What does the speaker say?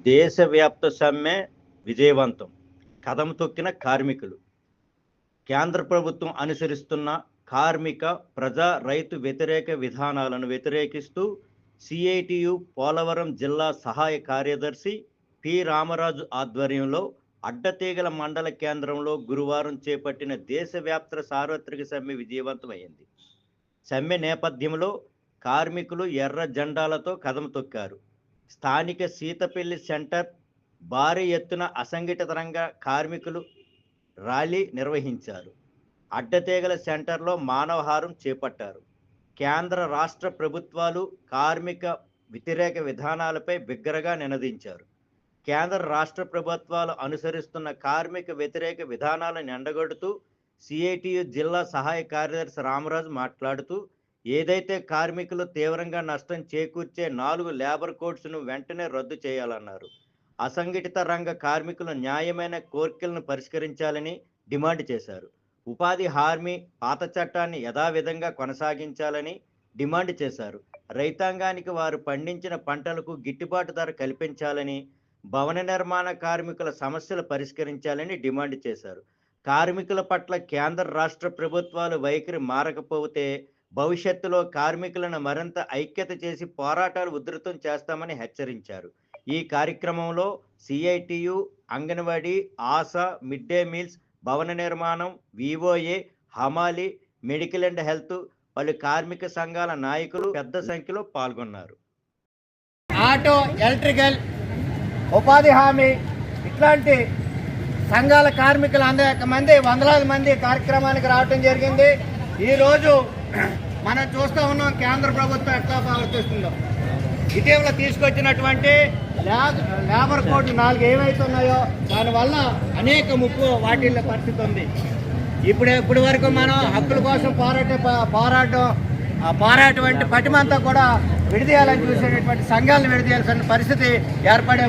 దేశవ్యాప్త సమ్మె విజయవంతం. కదం తొక్కిన కార్మికులు. కేంద్ర ప్రభుత్వం అనుసరిస్తున్న కార్మిక, ప్రజా, రైతు వ్యతిరేక విధానాలను వ్యతిరేకిస్తూ సిఐటియు పోలవరం జిల్లా సహాయ కార్యదర్శి పి రామరాజు ఆధ్వర్యంలో అడ్డతీగల మండల కేంద్రంలో గురువారం చేపట్టిన దేశవ్యాప్త సార్వత్రిక సమ్మె విజయవంతమైంది. సమ్మె నేపథ్యంలో కార్మికులు ఎర్ర జెండాలతో కదం తొక్కారు. స్థానిక సీతపల్లి సెంటర్ భారీ ఎత్తున అసంఘటిత రంగ కార్మికులు ర్యాలీ నిర్వహించారు. అడ్డతీగల సెంటర్లో మానవహారం చేపట్టారు. కేంద్ర రాష్ట్ర ప్రభుత్వాలు కార్మిక వ్యతిరేక విధానాలపై బిగ్గరగా నినదించారు. కేంద్ర రాష్ట్ర ప్రభుత్వాలు అనుసరిస్తున్న కార్మిక వ్యతిరేక విధానాలను ఎండగొడుతూ సిఐటియు జిల్లా సహాయ కార్యదర్శి రామరాజు మాట్లాడుతూ, ఏదైతే కార్మికులు తీవ్రంగా నష్టం చేకూర్చే 4 లేబర్ కోడ్స్ను వెంటనే రద్దు చేయాలన్నారు. అసంఘటిత రంగ కార్మికుల న్యాయమైన కోర్కెలను పరిష్కరించాలని డిమాండ్ చేశారు. ఉపాధి హామీ పాత చట్టాన్ని యథావిధంగా కొనసాగించాలని డిమాండ్ చేశారు. రైతాంగానికి వారు పండించిన పంటలకు గిట్టుబాటు ధర కల్పించాలని, భవన నిర్మాణ కార్మికుల సమస్యలు పరిష్కరించాలని డిమాండ్ చేశారు. కార్మికుల పట్ల కేంద్ర రాష్ట్ర ప్రభుత్వాలు వైఖరి మారకపోతే భవిష్యత్తులో కార్మికులను మరింత ఐక్యత చేసి పోరాటాలు ఉధృతం చేస్తామని హెచ్చరించారు. ఈ కార్యక్రమంలో CITU, anganwadi, ASHA, mid day meals, భవన నిర్మాణం, విఓఏ, హమాలి, మెడికల్ అండ్ హెల్త్, పలు కార్మిక సంఘాల నాయకులు పెద్ద సంఖ్యలో పాల్గొన్నారు. ఆటో, ఎలక్ట్రికల్, ఉపాధి హామీ ఇట్లాంటి సంఘాల కార్మికులు అనేక మంది, వందలాది మంది కార్యక్రమానికి రావడం జరిగింది. ఈరోజు మనం చూస్తూ ఉన్నాం కేంద్ర ప్రభుత్వం ఎట్లా ప్రవర్తిస్తుందో. ఇటీవల తీసుకొచ్చినటువంటి లేబర్ కోడ్లు 4 ఏవైతే ఉన్నాయో దానివల్ల అనేక ముప్పు వాటిల్లో పరిస్థితి ఉంది. ఇప్పటి వరకు మనం హక్కుల కోసం పోరాటం పటిమంతా కూడా విడదీయాలని చూసేటటువంటి సంఘాలను విడదీయాల్సిన పరిస్థితి ఏర్పడే